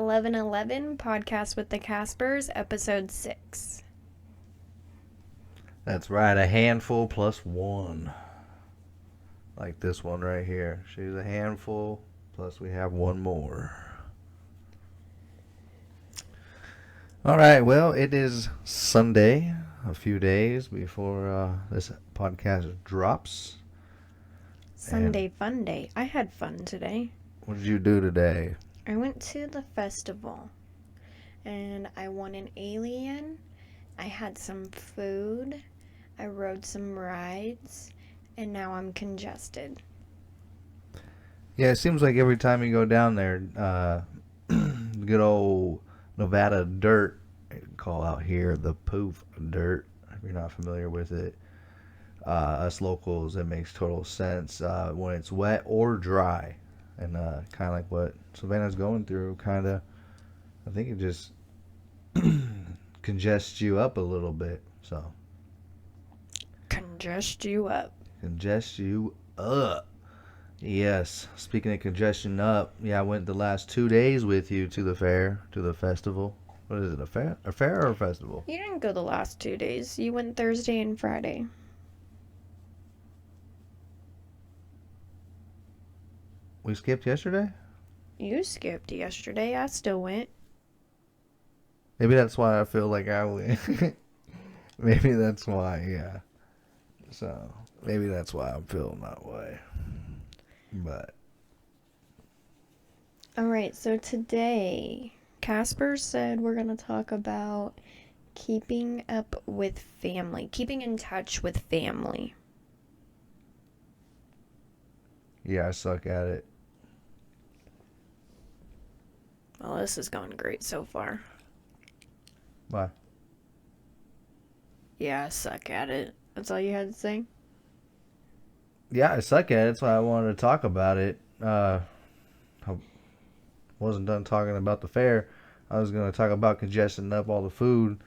1111 Podcast with the Caspers, Episode 6. That's right, a handful plus one. Like this one right here. She's a handful, plus we have one more. Alright, well, it is Sunday, a few days before this podcast drops. Sunday fun day. I had fun today. What did you do today? I went to the festival and I won an alien. I had some food. I rode some rides. And now I'm congested. Yeah, it seems like every time you go down there, good old Nevada dirt, call out here the poof dirt, if you're not familiar with it. Us locals, it makes total sense when it's wet or dry. And kind of like what Savannah's going through, I think it just congests you up a little bit. So Congest you up. Congest you up. Yes. Speaking of congestion up, yeah, I went the last 2 days with you to the fair, to the festival. What is it, a fair? A fair or a festival? You didn't go the last 2 days. You went Thursday and Friday. We skipped yesterday? You skipped yesterday. I still went. Maybe that's why I feel like I went. Maybe that's why, yeah. So, maybe that's why I'm feeling that way. But. Alright, so today, Casper said we're going to talk about keeping up with family. Keeping in touch with family. Yeah, I suck at it. Well, this is going great so far. Why? Yeah, I suck at it. That's all you had to say? Yeah, I suck at it. That's why I wanted to talk about it. I wasn't done talking about the fair. I was going to talk about congesting up all the food.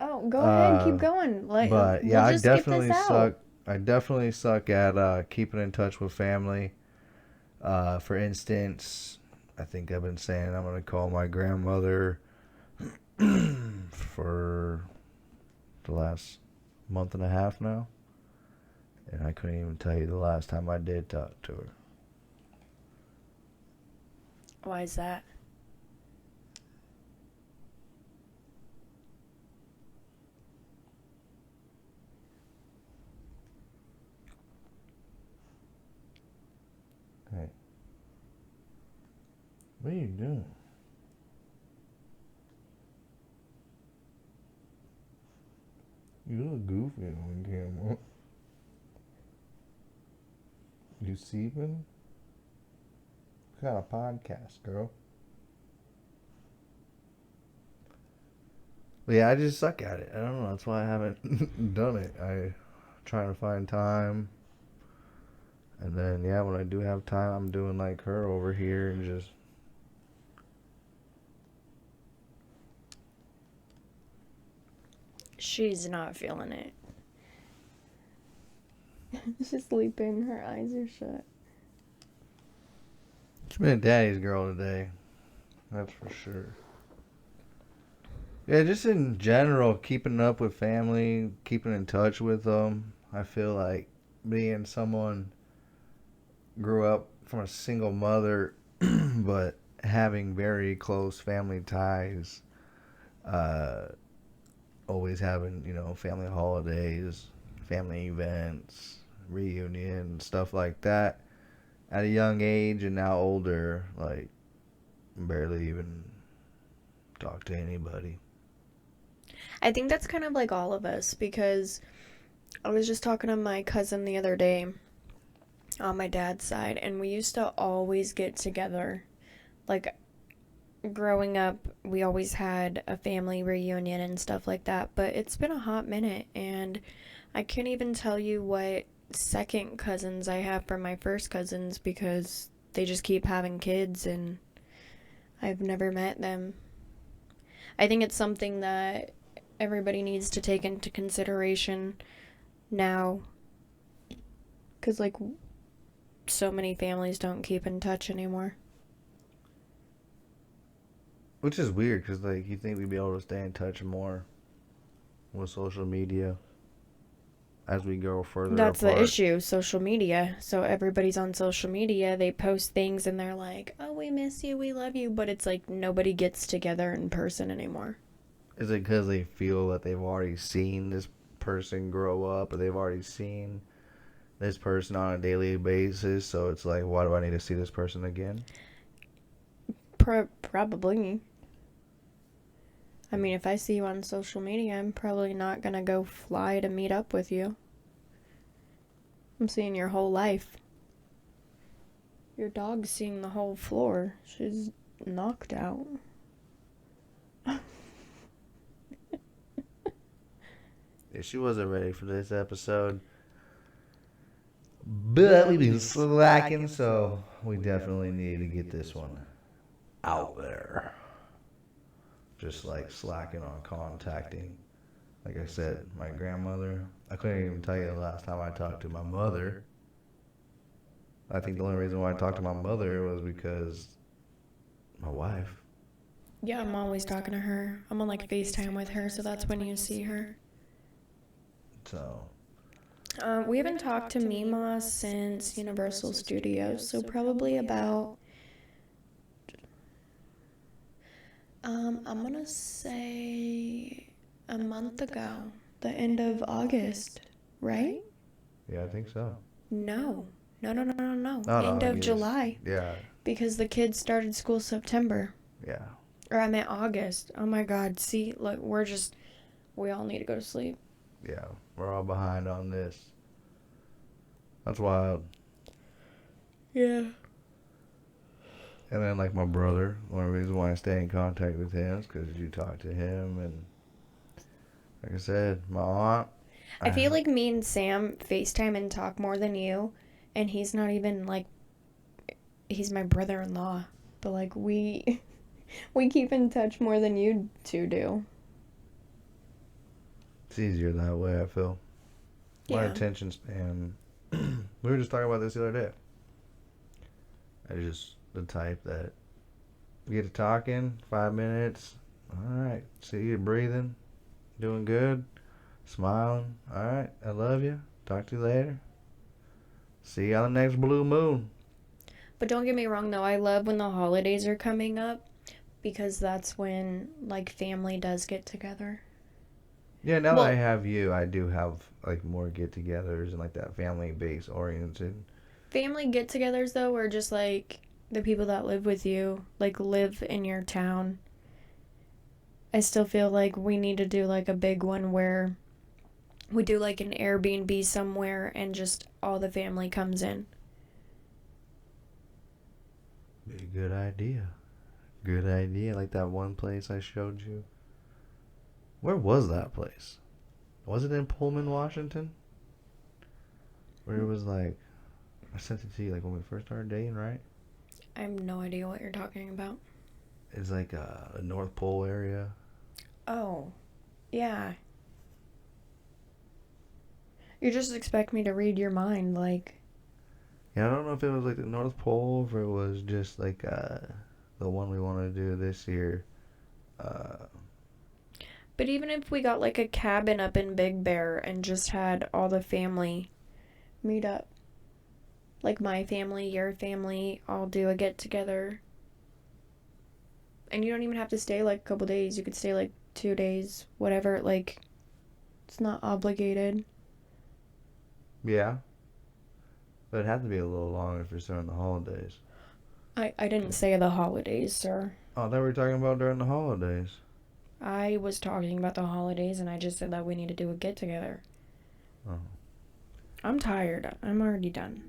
Oh, go ahead. Keep going. But yeah, we'll just I skip definitely this out. suck. I definitely suck at keeping in touch with family. For instance, I think I've been saying I'm going to call my grandmother for the last month and a half now. And I couldn't even tell you the last time I did talk to her. Why is that? Hey. What are you doing? You look goofy on camera. You sleeping? What kind of podcast, girl? But yeah, I just suck at it. I don't know. That's why I haven't done it. I trying to find time. And then, yeah, when I do have time, I'm doing like her over here and just... She's not feeling it. She's sleeping. Her eyes are shut. She's been a daddy's girl today. That's for sure. Yeah, just in general, keeping up with family, keeping in touch with them. I feel like being someone grew up from a single mother, but having very close family ties. Always having, family holidays, family events, reunions, stuff like that. At a young age and now older, like, barely even talk to anybody. I think that's kind of like all of us because I was just talking to my cousin the other day on my dad's side, and we used to always get together. Like, growing up, we always had a family reunion and stuff like that, but it's been a hot minute, and I can't even tell you what second cousins I have from my first cousins because they just keep having kids and I've never met them. I think it's something that everybody needs to take into consideration now because, like, so many families don't keep in touch anymore. Which is weird because like you think we'd be able to stay in touch more with social media as we go further That's the apart. issue, social media. So everybody's on social media, they post things and they're like, oh, we miss you, we love you. But it's like nobody gets together in person anymore. Is it because they feel that they've already seen this person grow up, or they've already seen this person on a daily basis? So it's like, why do I need to see this person again? Probably. I mean, if I see you on social media, I'm probably not gonna go fly to meet up with you. I'm seeing your whole life. Your dog's seeing the whole floor. She's knocked out. Yeah, she wasn't ready for this episode. But we've been slacking, so we definitely need to get this one out there. Just like slacking on contacting. Like I said, my grandmother, I couldn't even tell you the last time I talked to my mother. I think the only reason why I talked to my mother was because my wife. Yeah, I'm always talking to her. I'm on like FaceTime with her, so that's when you see her. So, We haven't talked to Mima since Universal Studios, so probably about I'm gonna say a month ago, the end of August, right? yeah, I think so. No, no. No, no, End like of it's, July, yeah, because the kids started school September, yeah, or I meant August. Oh my God! See, look, we all need to go to sleep. yeah. We're all behind on this. That's wild. Yeah. And then, like my brother, one of the reasons why I stay in contact with him is because you talk to him, and like I said, my aunt. I I, feel like me and Sam FaceTime and talk more than you, and he's not even like he's my brother-in-law, but like we we keep in touch more than you two do. it's easier that way. I feel my Yeah. attention span. We were just talking about this the other day. I just the type that we get to talking 5 minutes. All right, see you breathing, doing good, smiling. All right, I love you. Talk to you later. See you on the next blue moon. But don't get me wrong though, I love when the holidays are coming up because that's when like family does get together. Yeah, now that I Well, have you, I do have like more get-togethers and like that family base oriented. family get-togethers though are just like the people that live with you, like live in your town. I still feel like we need to do like a big one where we do like an Airbnb somewhere and just all the family comes in. Be a good idea. Good idea. Like that one place I showed you. Where was that place? Was it in Pullman, Washington? Where it was like, I sent it to you like when we first started dating, right? I have no idea what you're talking about. It's like a North Pole area. Oh, yeah. You just expect me to read your mind, like. Yeah, I don't know if it was like the North Pole or if it was just like the one we want to do this year. Uh, But even if we got like a cabin up in Big Bear and just had all the family meet up, like my family, your family, all do a get together. And you don't even have to stay like a couple days. You could stay like 2 days, whatever. Like, it's not obligated. yeah, but it had to be a little longer if you're during the holidays. I didn't say the holidays, sir. Oh, that we were talking about during the holidays. I was talking about the holidays and I just said that we need to do a get together. Oh. I'm tired. I'm already done.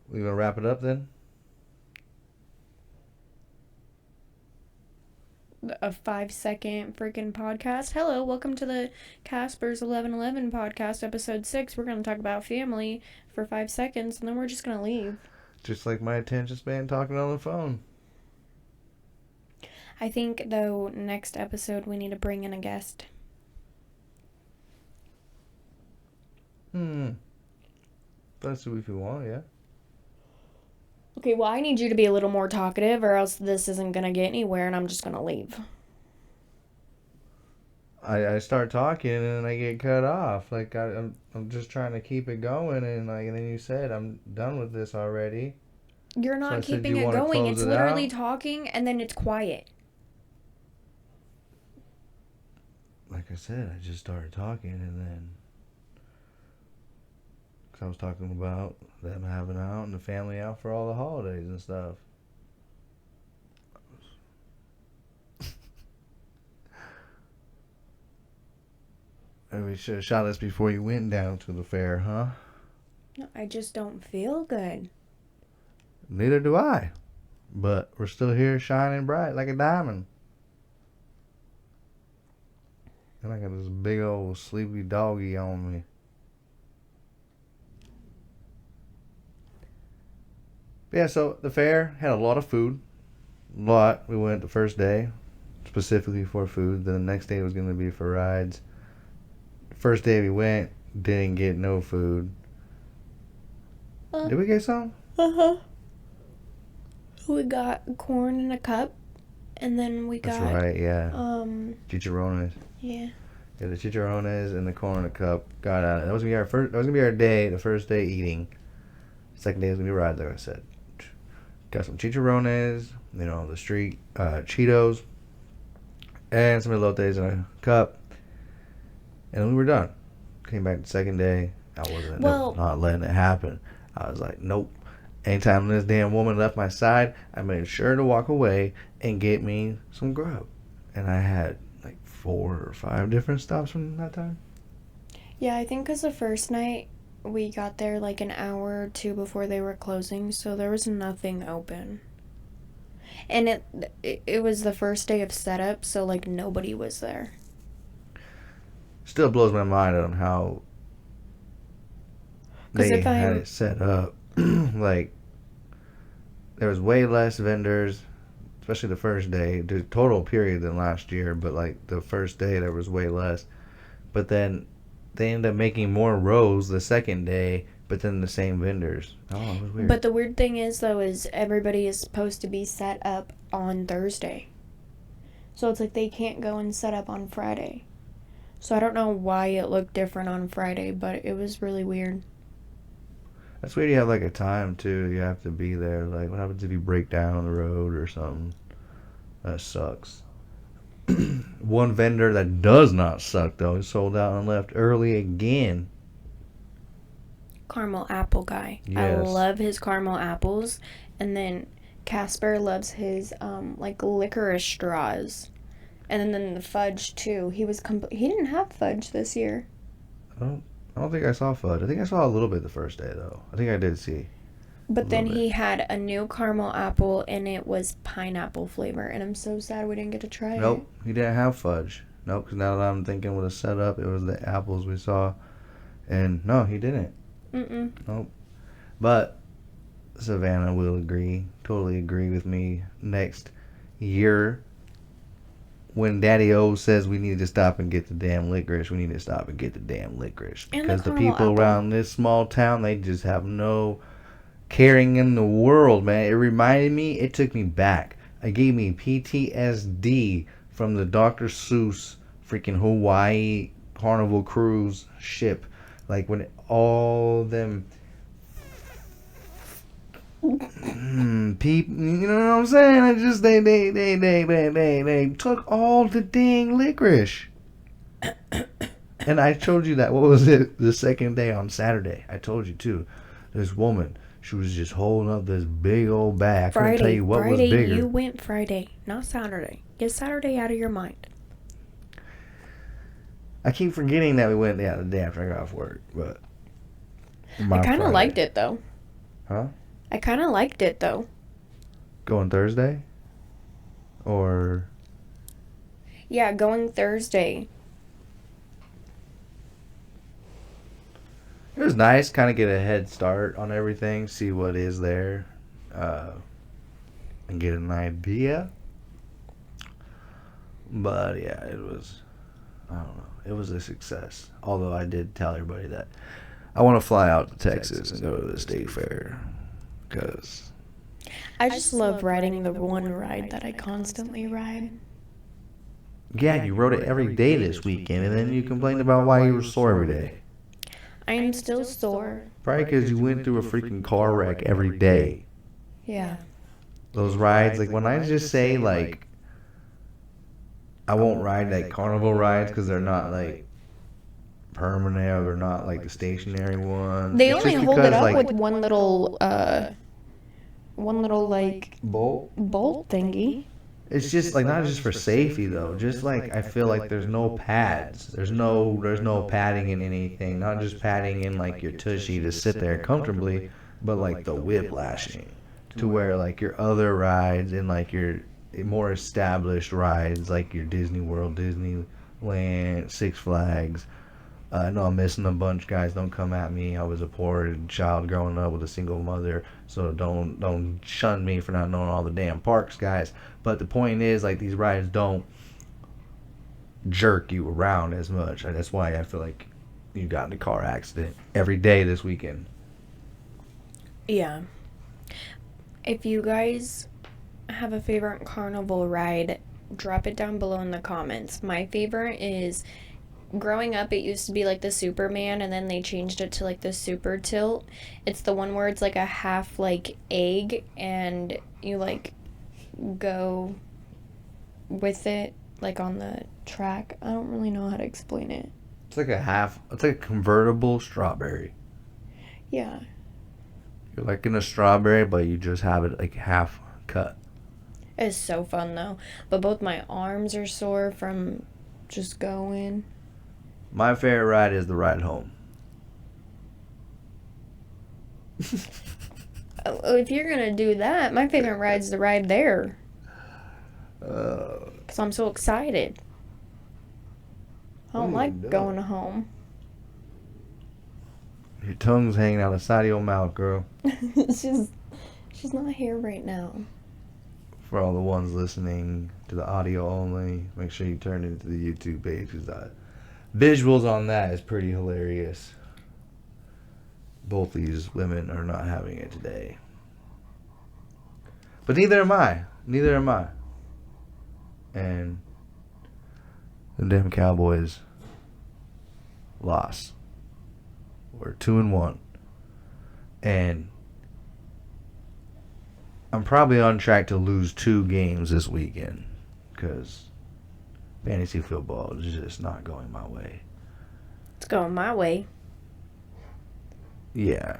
We gonna wrap it up then? A 5 second freaking podcast. Hello, welcome to the Casper's 1111 podcast, episode 6. We're going to talk about family for 5 seconds and then we're just going to leave. Just like my attention span talking on the phone. I think, though, next episode we need to bring in a guest. Let's do if you want, yeah. Okay, well, I need you to be a little more talkative, or else this isn't gonna get anywhere, and I'm just gonna leave. I start talking and then I get cut off. Like I'm just trying to keep it going and then you said I'm done with this already. You're So I not said, do keeping you it want to going. close It's it literally out? talking, and then it's quiet. Like I said, I just started talking and then cause I was talking about them having out and the family out for all the holidays and stuff. And we should have shot this before you went down to the fair, huh? I just don't feel good. Neither do I. But we're still here shining bright like a diamond. And I got this big old sleepy doggy on me. Yeah, so the fair had a lot of food. A lot. We went the first day specifically for food. Then the next day was going to be for rides. First day we went, didn't get no food. Did we get some? Uh-huh. We got corn in a cup, and then we That's got, right, yeah. Chicharrones. yeah. Yeah, the chicharrones and the corn in a cup got out. That was gonna be our first. That was gonna be our day. The first day eating. Second day was gonna be rides, like I said. Got some chicharrones, the street Cheetos, and some elotes in a cup, and we were done. Came back the second day. I wasn't not letting it happen. I was like, nope. Anytime this damn woman left my side, I made sure to walk away and get me some grub. And I had like 4 or 5 different stops from that time. Yeah, I think because the first night we got there like an hour or two before they were closing, so there was nothing open. And it was the first day of setup, so like nobody was there. Still blows my mind on how they had it set up. Like, there was way less vendors, especially the first day, the total period than last year, but like the first day there was way less. But then they ended up making more rows the second day, but then the same vendors. Oh, it was weird. But the weird thing is, though, is everybody is supposed to be set up on Thursday. So it's like they can't go and set up on Friday. So I don't know why it looked different on Friday, but it was really weird. That's weird. You have like a time too. You have to be there. Like, what happens if you break down on the road or something? That sucks. One vendor that does not suck though, he sold out and left early again. Caramel apple guy. Yes. I love his caramel apples, and then Casper loves his like licorice straws, and then the fudge too. He didn't have fudge this year. I don't think I saw fudge. I think I saw a little bit the first day though. I think I did see. But then he had a new caramel apple, and it was pineapple flavor, and I'm so sad we didn't get to try it. Nope, he didn't have fudge. Nope, because now that I'm thinking with a setup, it was the apples we saw, and no, he didn't. Nope. But Savannah will totally agree with me. Next year, when Daddy O says we need to stop and get the damn licorice, we need to stop and get the damn licorice. Because the people around this small town, they just have no caring in the world, man. It took me back. It gave me PTSD from the Dr. Seuss freaking Hawaii Carnival cruise ship. Like when all them people, you know what I'm saying? I just they took all the dang licorice. And I told you that. What was it? The second day on Saturday, I told you too. This woman, she was just holding up this big old bag. I couldn't tell you what was bigger. You went Friday, not Saturday. Get Saturday out of your mind. I keep forgetting that we went the day after I got off work, but I kind of liked it though. Huh? I kind of liked it though. Going Thursday? Or? Yeah, going Thursday. It was nice, kind of get a head start on everything, see what is there, and get an idea. But yeah, it was, I don't know, it was a success. Although I did tell everybody that I want to fly out to Texas and go to the state fair. Because, I just love riding the one ride that I constantly ride. yeah, you rode it every day this weekend, and then you complained about why you were sore every day. I am still sore. Probably because you went through a freaking car wreck every day. Yeah. Those rides, like when I just say, like, I won't ride like carnival rides because they're not like permanent or they're not like the stationary ones. They It's only just hold it because, up like, with one little like bolt. bolt thingy. It's just like not just for safety though. Just like I feel like there's no pads. There's no padding in anything. Not just padding in like your tushy to sit there comfortably, but like the whiplashing to where like your other rides and like your more established rides like your Disney World, Disneyland, Six Flags. I know I'm missing a bunch, guys. Don't come at me. I was a poor child growing up with a single mother, so don't shun me for not knowing all the damn parks, guys. But the point is, like, these rides don't jerk you around as much. And that's why I feel like you got in a car accident every day this weekend. Yeah. If you guys have a favorite carnival ride, drop it down below in the comments. My favorite is, growing up, it used to be like the Superman, and then they changed it to like the Super Tilt. It's the one where it's like a half like egg, and you like go with it like on the track. I don't really know how to explain it. It's like a convertible strawberry. Yeah. You're like in a strawberry, but you just have it like half cut. It's so fun though. But both my arms are sore from just going. My favorite ride is the ride home. If you're gonna do that, my favorite ride's the ride there. Because I'm so excited. I don't like going home. Your tongue's hanging out the side of your mouth, girl. She's not here right now. For all the ones listening to the audio only, make sure you turn into the YouTube page because the visuals on that is pretty hilarious. Both these women are not having it today. But neither am I. Neither am I. And the damn Cowboys lost. We're 2-1. And I'm probably on track to lose 2 games this weekend because fantasy football is just not going my way. It's going my way. Yeah.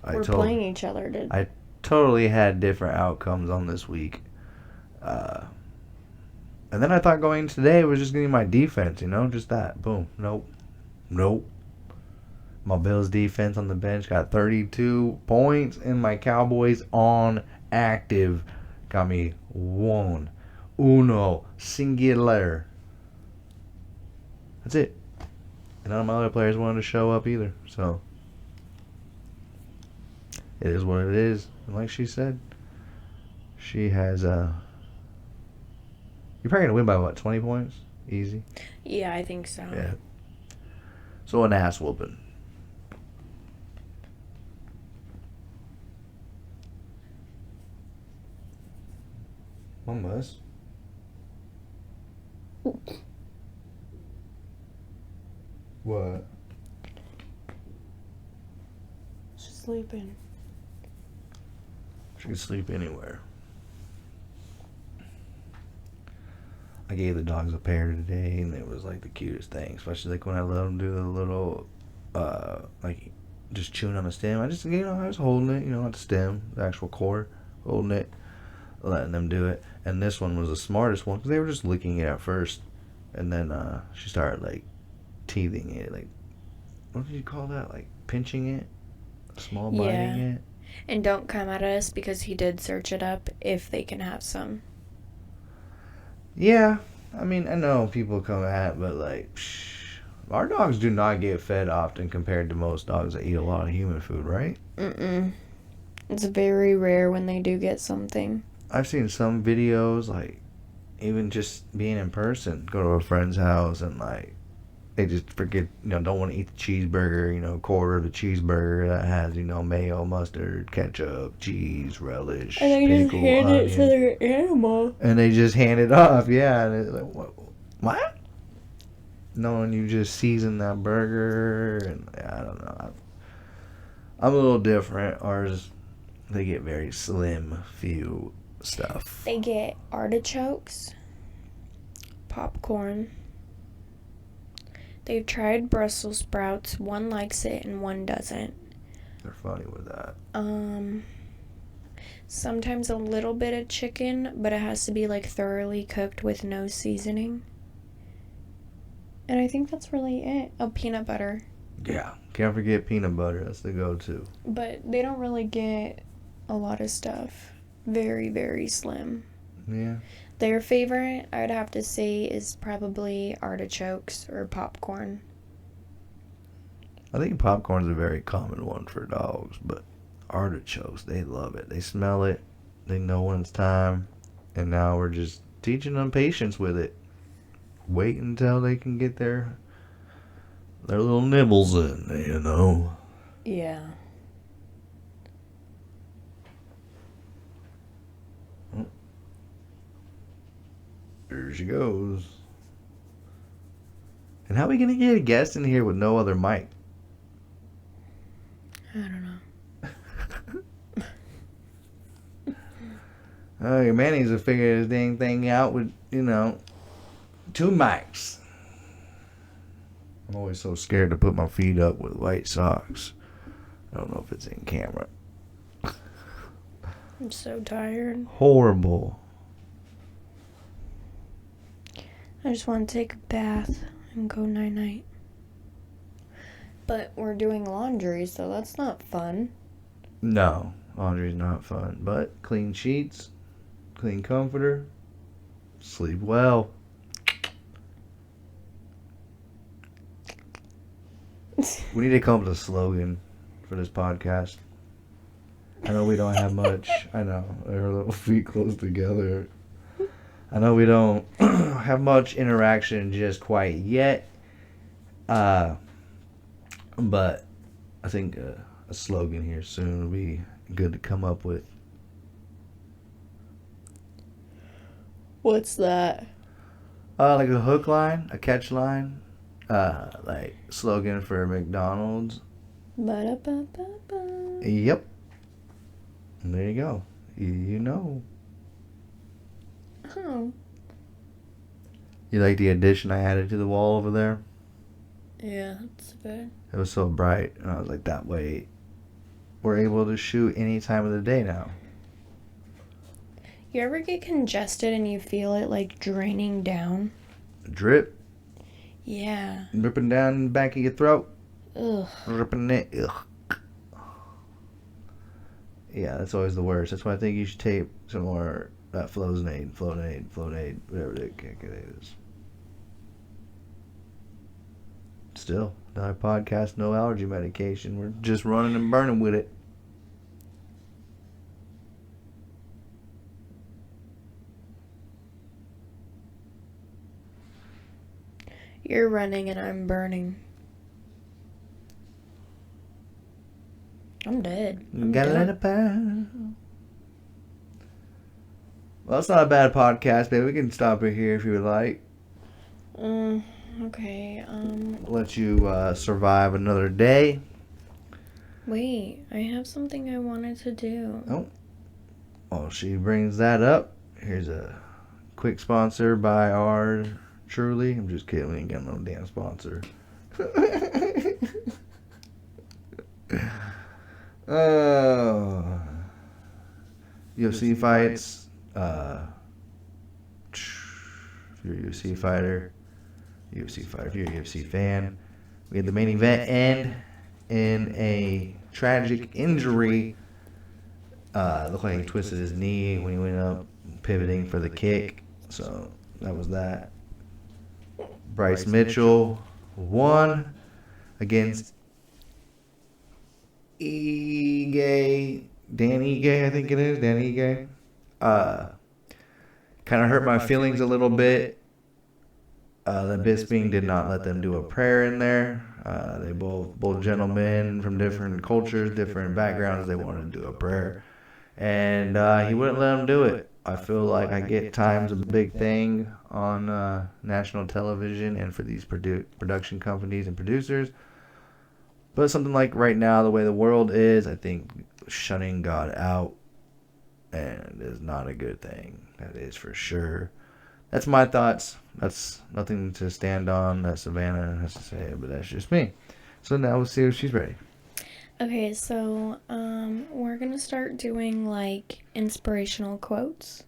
We're playing each other. I totally had different outcomes on this week. And then I thought going today was just getting my defense, just that. Boom. Nope. My Bills defense on the bench got 32 points, and my Cowboys on active got me uno, singular. That's it. And none of my other players wanted to show up either, so it is what it is. And like she said, she has you're probably gonna win by what, 20 points? Easy. Yeah, I think so. Yeah. So an ass whooping. Almost. What? She's sleeping. She can sleep anywhere. I gave the dogs a pear today, and it was like the cutest thing. Especially like when I let them do the little, like just chewing on the stem. I was holding it, not the stem, the actual core, holding it, letting them do it. And this one was the smartest one because they were just licking it at first, and then she started like teething it, like what did you call that? Like pinching it, small biting it. And don't come at us because he did search it up if they can have some. Yeah, I mean, I know people come at, but like, our dogs do not get fed often compared to most dogs that eat a lot of human food, right? It's very rare when they do get something. I've seen some videos, like, even just being in person, go to a friend's house and like, They just forget, don't want to eat the cheeseburger, quarter of the cheeseburger that has, mayo, mustard, ketchup, cheese, relish, And they just pickle, hand it to onion. their animal. And they just hand it off, yeah. And it's like, what? Knowing you just season that burger, and I don't know. I'm a little different. Ours, they get very slim few stuff. They get artichokes, popcorn. They've tried Brussels sprouts. One likes it and one doesn't. They're funny with that. Sometimes a little bit of chicken, but it has to be like thoroughly cooked with no seasoning. And I think that's really it. Oh, peanut butter. Yeah, can't forget peanut butter. That's the go-to. But they don't really get a lot of stuff. Very, very slim. Yeah. Their favorite, I would have to say, is probably artichokes or popcorn. I think popcorn's a very common one for dogs, but artichokes, they love it. They smell it. They know when it's time. And now we're just teaching them patience with it. Wait until they can get their little nibbles in. Yeah. There she goes. And how are we going to get a guest in here with no other mic? I don't know. Oh, your man needs to figure this dang thing out with, 2 mics. I'm always so scared to put my feet up with white socks. I don't know if it's in camera. I'm so tired. Horrible. I just want to take a bath and go night-night. But we're doing laundry, so that's not fun. No, laundry's not fun. But clean sheets, clean comforter, sleep well. We need to come up with a slogan for this podcast. I know we don't have much. I know. Our little feet close together. I know we don't have much interaction just quite yet. But I think a slogan here soon will be good to come up with. What's that? Like a hook line, a catch line. Like slogan for McDonald's. Ba-da-ba-ba-ba. Yep. There you go. You know. Oh. You like the addition I added to the wall over there? Yeah, that's good. It was so bright, and I was like, that way we're able to shoot any time of the day now. You ever get congested and you feel it like draining down? Drip. Yeah. Dripping down the back of your throat. Ugh. Dripping it. Ugh. Yeah, that's always the worst. That's why I think you should tape some more Flonase, whatever the heck it is. Still, not a podcast, no allergy medication. We're just running and burning with it. You're running and I'm burning. I'm dead. I'm Gotta done. let it pass. Well, it's not a bad podcast, baby. We can stop it here if you would like. Okay, Let you survive another day. wait, I have something I wanted to do. Oh. While she brings that up, here's a quick sponsor by our truly. I'm just kidding. We ain't got no damn sponsor. Oh. UFC fights. If you're a UFC fighter, if you're a UFC fan, we had the main event end in a tragic injury. Looked like he twisted his knee when he went up, pivoting for the kick. So that was that. Bryce Mitchell won against Dan Ige, I think it is, Dan Ige. Kind of hurt my feelings a little bit. The Bisping did not let them do a prayer in there. They both gentlemen from different cultures, different backgrounds. They wanted to do a prayer, and he wouldn't let them do it. I feel like I get times a big thing on national television and for these production companies and producers. But something like right now, the way the world is, I think shutting God out and is not a good thing. That is for sure. That's my thoughts. That's nothing to stand on that Savannah has to say, but that's just me. So now we'll see if she's ready. Okay, so we're gonna start doing like inspirational quotes.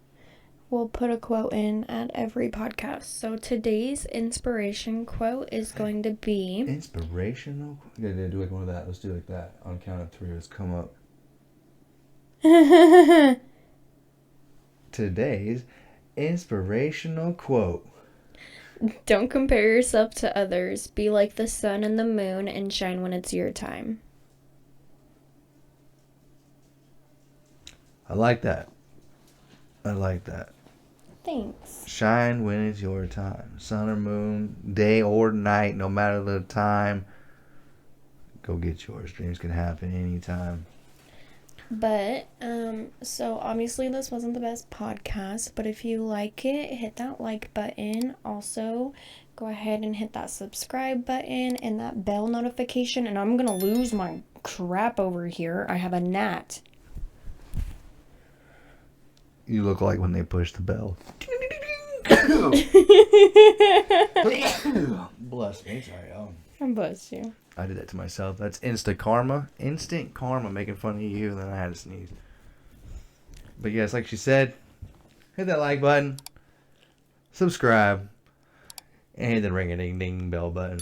We'll put a quote in at every podcast. So today's inspiration quote is going to be Inspirational? Yeah, do like one of that. Let's do like that. On count of three, let's come up. Today's inspirational quote. Don't compare yourself to others. Be like the sun and the moon and shine when it's your time. I like that. I like that. Thanks. Shine when it's your time. Sun or moon, day or night, no matter the time. Go get yours. Dreams can happen anytime. But, so obviously this wasn't the best podcast, but if you like it, hit that like button. Also, go ahead and hit that subscribe button and that bell notification. And I'm gonna lose my crap over here. I have a gnat. You look like when they push the bell. Bless me. Sorry. Bless you. I did that to myself. That's instant karma. Instant karma making fun of you, and then I had to sneeze. But yes, like she said, hit that like button, subscribe, and hit the ring-a-ding-ding bell button.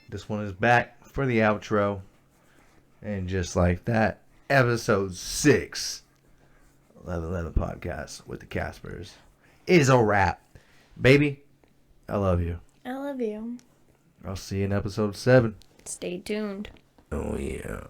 This one is back for the outro. And just like that, episode 6, 1111 podcast with the Caspers is a wrap. Baby, I love you. I love you. I'll see you in episode 7. Stay tuned. Oh, yeah.